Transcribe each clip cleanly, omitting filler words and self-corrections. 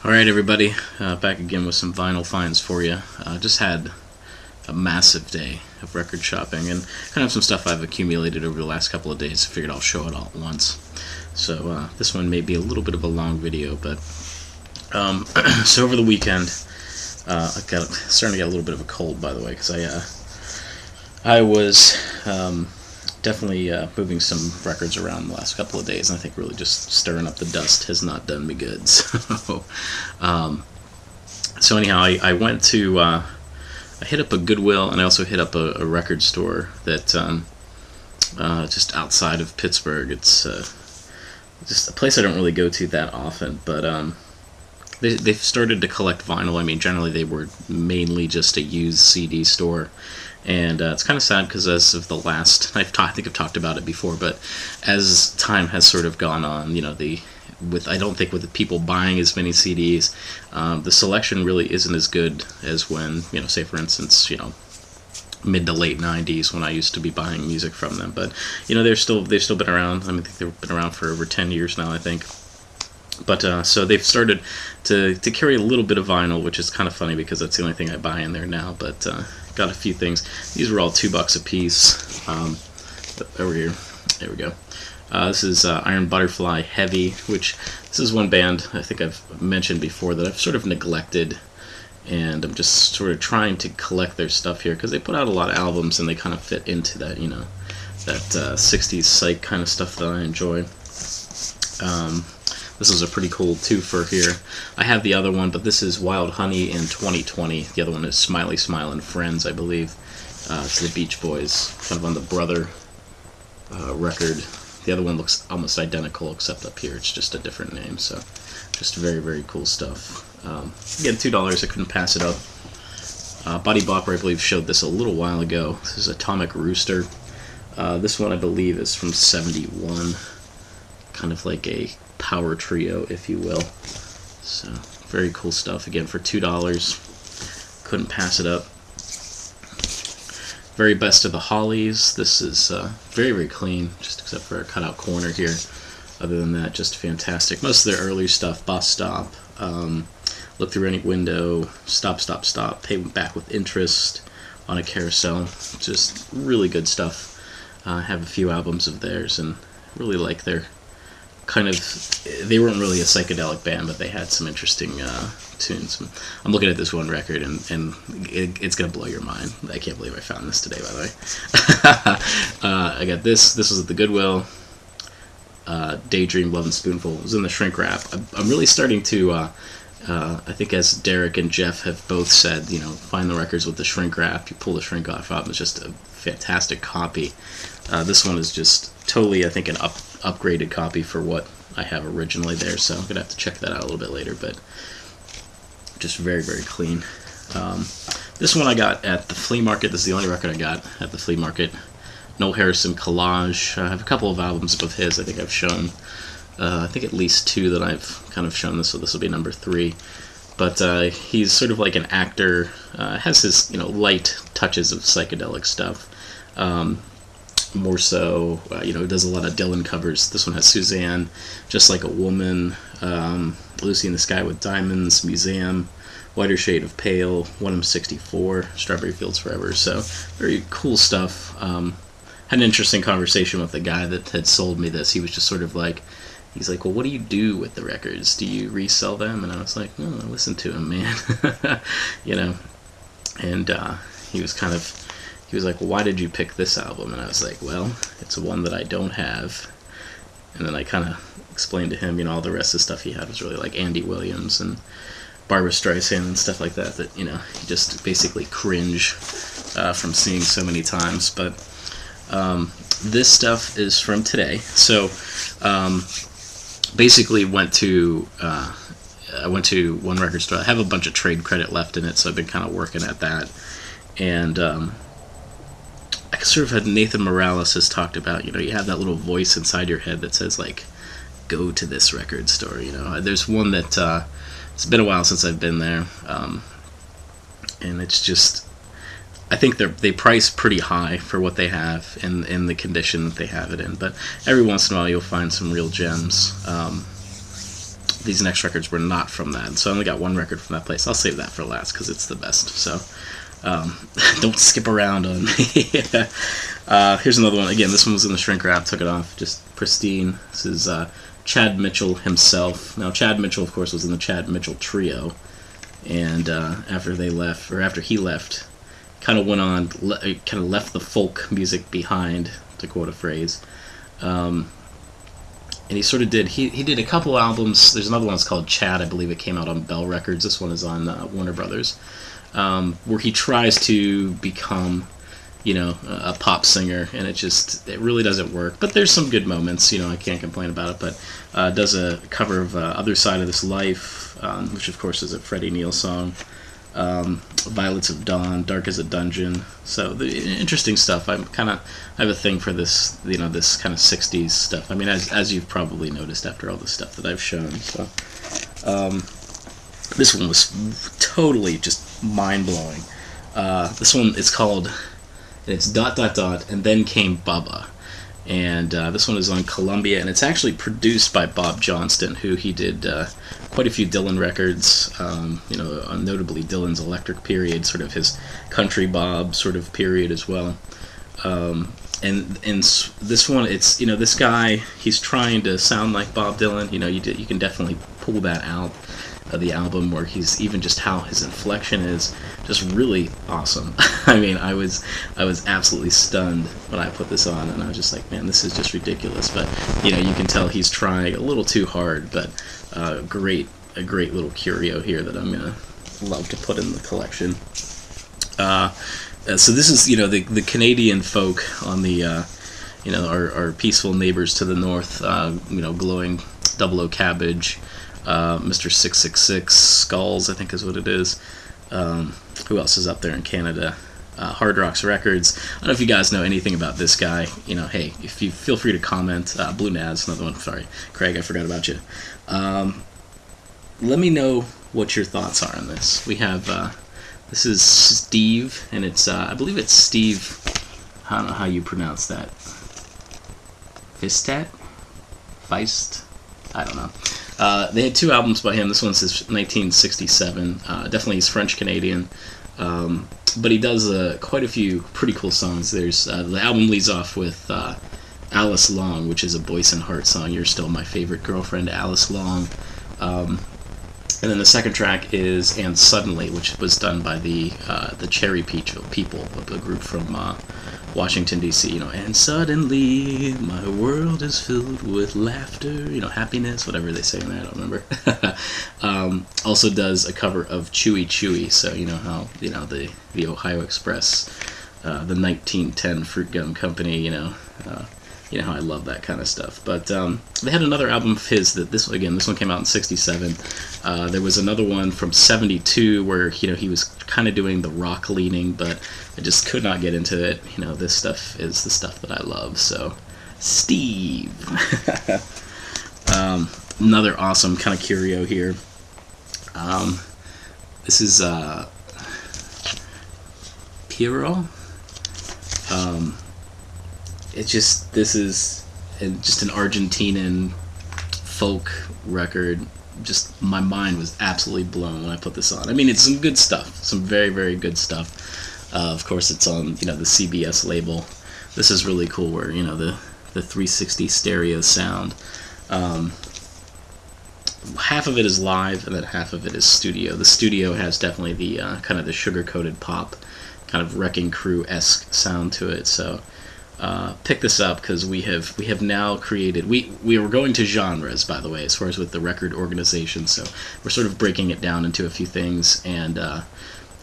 Alright everybody, back again with some vinyl finds for you. Just had a massive day of record shopping and kind of some stuff I've accumulated over the last couple of days. I figured I'll show it all at once. So this one may be a little bit of a long video, but so over the weekend, starting to get a little bit of a cold, by the way, because I was definitely moving some records around the last couple of days, and I think really just stirring up the dust has not done me good. So anyhow, I went to I hit up a Goodwill, and I also hit up a record store that just outside of Pittsburgh. It's just a place I don't really go to that often, but they've started to collect vinyl. I mean, generally they were mainly just a used CD store. And it's kind of sad because as of the last, I think I've talked about it before, but as time has sort of gone on, I don't think with the people buying as many CDs, the selection really isn't as good as when, say for instance, mid to late 90s when I used to be buying music from them. But they've still been around. I mean, I think they've been around for over 10 years now, I think. But so they've started to carry a little bit of vinyl, which is kind of funny because that's the only thing I buy in there now. But got a few things. These were all $2 a piece. Over here, there we go. This is Iron Butterfly Heavy, which this is one band I think I've mentioned before that I've sort of neglected, and I'm just sort of trying to collect their stuff here because they put out a lot of albums and they kind of fit into that, that 60s psych kind of stuff that I enjoy. This is a pretty cool twofer here. I have the other one, but this is Wild Honey in 2020. The other one is Smiley Smile and Friends, I believe. It's the Beach Boys, kind of on the Brother record. The other one looks almost identical, except up here it's just a different name. So, just very, very cool stuff. Again, $2. I couldn't pass it up. Body Bopper, I believe, showed this a little while ago. This is Atomic Rooster. This one, I believe, is from '71. Kind of like a power trio, if you will. So very cool stuff. Again, for $2, couldn't pass it up. Very Best of the Hollies. This is very, very clean, just except for a cutout corner here. Other than that, just fantastic. Most of their earlier stuff: Bus Stop, Look Through Any Window, Stop Stop Stop, Pay Back with Interest, On a Carousel. Just really good stuff. I have a few albums of theirs and really like their kind of, they weren't really a psychedelic band, but they had some interesting tunes. I'm looking at this one record, and it's going to blow your mind. I can't believe I found this today, by the way. I got this. This was at the Goodwill. Daydream, Love and Spoonful. It was in the shrink wrap. I'm really starting to, I think as Derek and Jeff have both said, find the records with the shrink wrap. You pull the shrink off of it. It's just a fantastic copy. This one is just totally, I think, an upgraded copy for what I have originally there, so I'm going to have to check that out a little bit later, but just very, very clean. This one I got at the flea market. This is the only record I got at the flea market. Noel Harrison Collage. I have a couple of albums of his I think I've shown. I think at least 2 that I've kind of shown this, so this will be number 3. But he's sort of like an actor, has his light touches of psychedelic stuff. More so, does a lot of Dylan covers. This one has Suzanne, Just Like a Woman, Lucy in the Sky with Diamonds, Museum, Whiter Shade of Pale, 1M64, Strawberry Fields Forever. So very cool stuff. Had an interesting conversation with the guy that had sold me this. He was just sort of like, he's like, well, what do you do with the records? Do you resell them? And I was like, no, listen to him, man. And he was kind of, he was like, well, why did you pick this album? And I was like, well, it's one that I don't have. And then I kind of explained to him, all the rest of the stuff he had was really like Andy Williams and Barbra Streisand and stuff like that, that, he just basically cringe from seeing so many times. But this stuff is from today. So basically I went to one record store. I have a bunch of trade credit left in it, so I've been kind of working at that. And I sort of had Nathan Morales has talked about, you have that little voice inside your head that says, like, go to this record store, There's one that, it's been a while since I've been there, and it's just, I think they price pretty high for what they have in the condition that they have it in, but every once in a while you'll find some real gems. these next records were not from that. So I only got one record from that place. I'll save that for last because it's the best. So don't skip around on me. Here's another one. Again, this one was in the shrink wrap. Took it off. Just pristine. This is Chad Mitchell himself. Now, Chad Mitchell, of course, was in the Chad Mitchell Trio. And after he left, kind of went on, kind of left the folk music behind, to quote a phrase. And he sort of did, he did a couple albums. There's another one that's called Chad, I believe it came out on Bell Records. This one is on Warner Brothers, where he tries to become, a pop singer, and it really doesn't work. But there's some good moments, I can't complain about it. But does a cover of Other Side of This Life, which of course is a Freddie Neal song. Violets of Dawn, Dark as a Dungeon. So the interesting stuff. I have a thing for this, this kind of 60s stuff. I mean, as you've probably noticed after all the stuff that I've shown. So this one was totally just mind-blowing. This one is called, it's ... and then came Bubba. And this one is on Columbia, and it's actually produced by Bob Johnston, who he did quite a few Dylan records, notably Dylan's Electric period, sort of his country Bob sort of period as well. And this one, it's, this guy, he's trying to sound like Bob Dylan. You can definitely pull that out of the album, where he's even just how his inflection is just really awesome. I mean, I was absolutely stunned when I put this on, and I was just like, man, this is just ridiculous. But you can tell he's trying a little too hard. But a great little curio here that I'm gonna love to put in the collection. So this is the Canadian folk on the our peaceful neighbors to the north. Glowing 00 Cabbage. Mr. 666 Skulls, I think is what it is. Who else is up there in Canada? Hard Rocks Records. I don't know if you guys know anything about this guy. Hey, if you feel free to comment. Blue Naz, another one. Sorry, Craig, I forgot about you. Let me know what your thoughts are on this. We have this is Steve, and it's I believe it's Steve. I don't know how you pronounce that. Feist? I don't know. They had two albums by him. This one's 1967. Definitely he's French-Canadian. But he does quite a few pretty cool songs. There's the album leads off with Alice Long, which is a Boyce and Hart song. You're Still My Favorite Girlfriend, Alice Long. And then the second track is And Suddenly, which was done by the Cherry People, a group from Washington, D.C., and suddenly my world is filled with laughter, happiness, whatever they say in there, I don't remember. Also does a cover of Chewy Chewy, so how, the Ohio Express, the 1910 Fruit Gum Company, how I love that kind of stuff. But they had another album of his that this one came out in 67. There was another one from 72 where he was kind of doing the rock leaning, but I just could not get into it. This stuff is the stuff that I love. So Steve. Another awesome kind of curio here. This is Piero. This is just an Argentinian folk record. Just my mind was absolutely blown when I put this on. I mean, it's some good stuff, some very, very good stuff. Of course, it's on the CBS label. This is really cool, where the 360 stereo sound. Half of it is live, and then half of it is studio. The studio has definitely the kind of the sugar-coated pop, kind of Wrecking Crew-esque sound to it. So. Pick this up because we have now created, we were going to genres, by the way, as far as with the record organization, so we're sort of breaking it down into a few things. And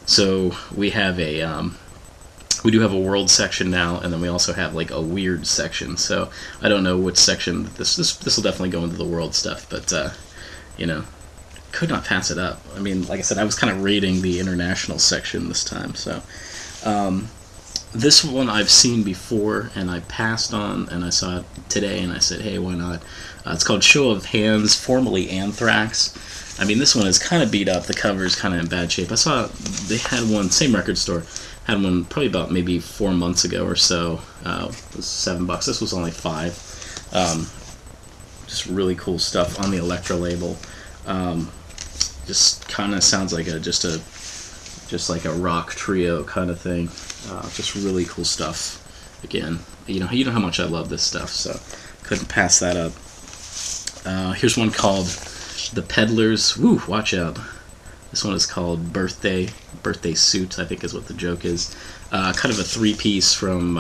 so we have we do have a world section now, and then we also have like a weird section. So I don't know which section this will definitely go into the world stuff, but could not pass it up. I mean, like I said, I was kind of rating the international section this time. So this one I've seen before, and I passed on, and I saw it today, and I said, hey, why not? It's called Show of Hands, formerly Anthrax. I mean, this one is kind of beat up. The cover is kind of in bad shape. I saw they had one, same record store, had one probably about maybe 4 months ago or so. It was $7. This was only $5. Just really cool stuff on the Elektra label. Just kind of sounds like just like a rock trio kind of thing. Just really cool stuff. Again, you know how much I love this stuff, so couldn't pass that up. Here's one called The Peddlers. Woo, watch out. This one is called Birthday Suit, I think is what the joke is. Kind of a three-piece from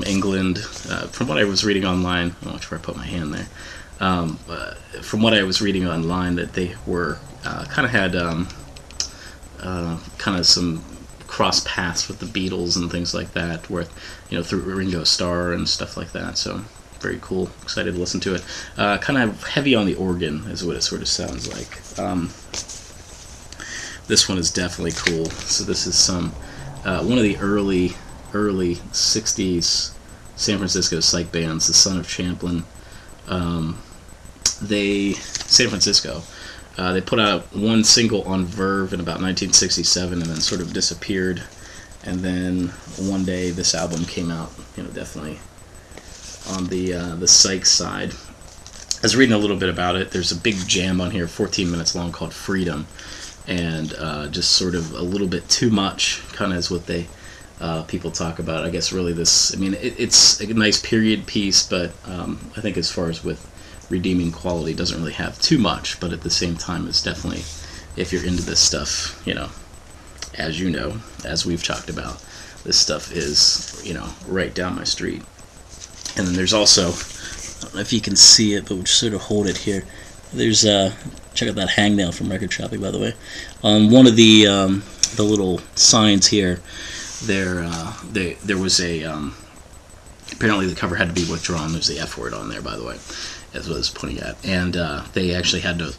England. From what I was reading online, I'll watch where I put my hand there. From what I was reading online, that they were kind of had kind of some cross paths with the Beatles and things like that, where through Ringo Starr and stuff like that. So very cool. Excited to listen to it. Kind of heavy on the organ is what it sort of sounds like. This one is definitely cool. So this is one of the early 60s San Francisco psych bands, the Son of Champlin. San Francisco, they put out one single on Verve in about 1967 and then sort of disappeared. And then one day this album came out, definitely on the psych side. I was reading a little bit about it. There's a big jam on here, 14 minutes long, called Freedom. And just sort of a little bit too much, kind of is what they people talk about. I guess really it's a nice period piece, but I think as far as with redeeming quality, it doesn't really have too much, but at the same time it's definitely, if you're into this stuff, as we've talked about, this stuff is, right down my street. And then there's also, I don't know if you can see it, but we'll just sort of hold it here. There's check out that hangnail from Record Shopping, by the way. One of the little signs here, there was a apparently the cover had to be withdrawn. There's the F word on there, by the way, as what I was pointing at, and they actually had to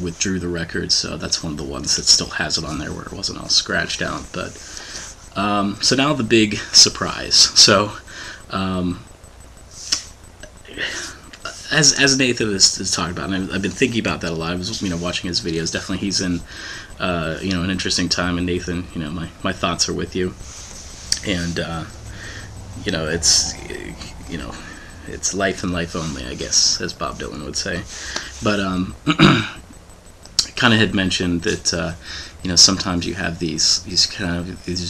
withdrew the record. So that's one of the ones that still has it on there, where it wasn't all scratched out. But so now the big surprise. So as Nathan has talked about, and I've been thinking about that a lot. I was watching his videos. Definitely, he's in an interesting time. And Nathan, my thoughts are with you. And it's life and life only, I guess, as Bob Dylan would say. But kind of had mentioned that sometimes you have these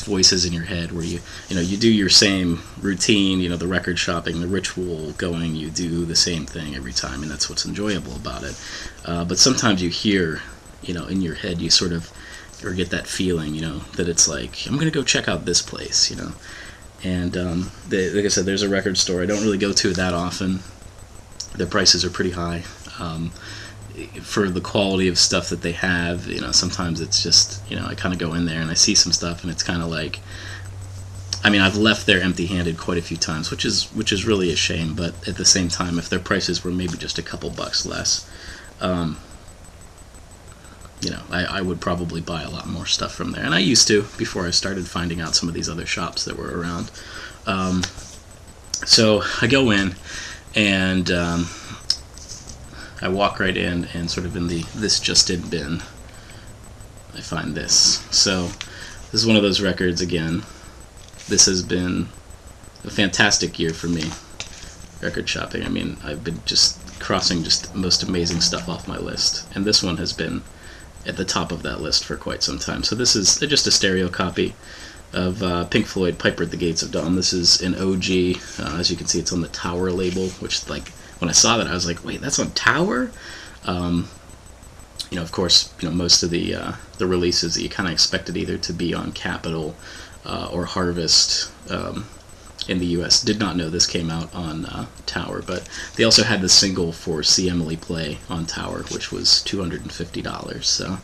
voices in your head where you do your same routine, the record shopping, the ritual going, you do the same thing every time, and that's what's enjoyable about it. But sometimes you hear, in your head, you sort of or get that feeling, that it's like, I'm gonna go check out this place, And like I said, there's a record store. I don't really go to it that often. Their prices are pretty high. For the quality of stuff that they have, sometimes it's just, I kind of go in there and I see some stuff and it's kind of like, I've left there empty-handed quite a few times, which is really a shame, but at the same time, if their prices were maybe just a couple bucks less, I would probably buy a lot more stuff from there. And I used to, before I started finding out some of these other shops that were around. So I go in and I walk right in, and sort of in the this just in bin, I find this. So this is one of those records again. This has been a fantastic year for me, record shopping. I've been just crossing just the most amazing stuff off my list, and this one has been at the top of that list for quite some time. So this is just a stereo copy of Pink Floyd, Piper at the Gates of Dawn. This is an OG. As you can see, it's on the Tower label, which, like, when I saw that, I was like, wait, that's on Tower? Of course, most of the releases that you kind of expected either to be on Capitol or Harvest in the U.S. Did not know this came out on Tower, but they also had the single for See Emily Play on Tower, which was $250. So,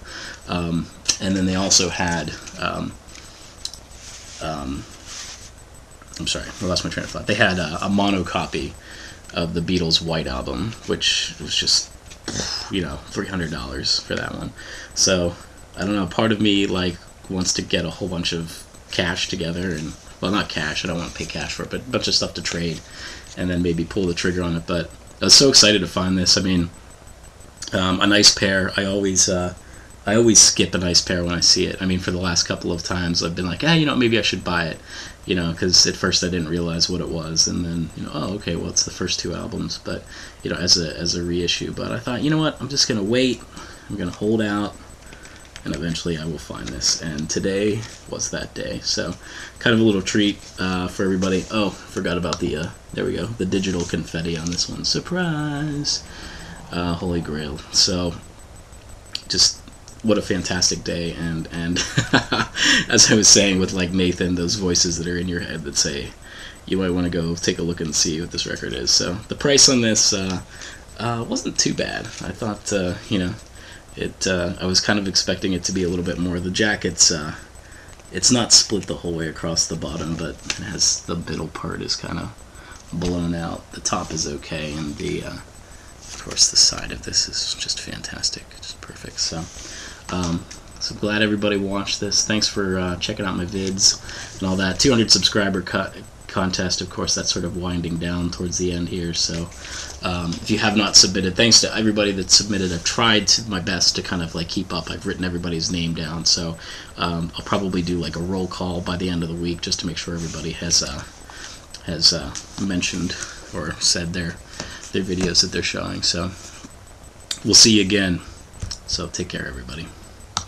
and then they also had, I'm sorry, I lost my train of thought. They had a mono copy of the Beatles' White Album, which was just, $300 for that one. So, I don't know, part of me, wants to get a whole bunch of cash together, and, well, not cash, I don't want to pay cash for it, but a bunch of stuff to trade, and then maybe pull the trigger on it. But I was so excited to find this. A nice pair. I always skip a nice pair when I see it. For the last couple of times, I've been like, maybe I should buy it. you know, because at first I didn't realize what it was, and then, you know, oh, okay, well, it's the first 2 albums, but, you know, as a reissue. But I thought, you know what, I'm just going to wait, I'm going to hold out, and eventually I will find this. And today was that day. So, kind of a little treat for everybody. Oh, forgot about the, there we go, the digital confetti on this one. Surprise! Holy Grail. So, just what a fantastic day. And as I was saying with like Nathan, those voices that are in your head that say, you might want to go take a look and see what this record is. So, the price on this wasn't too bad. I thought, you know, I was kind of expecting it to be a little bit more. The jacket's, it's not split the whole way across the bottom, but it has, the middle part is kind of blown out. The top is okay, and the, of course, the side of this is just fantastic, just perfect. So, so glad everybody watched this. Thanks for checking out my vids and all that. 200 subscriber contest, of course, that's sort of winding down towards the end here. So if you have not submitted, thanks to everybody that submitted. I've tried my best to kind of like keep up. I've written everybody's name down, so I'll probably do like a roll call by the end of the week just to make sure everybody has mentioned or said their videos that they're showing. So we'll see you again. So take care, everybody.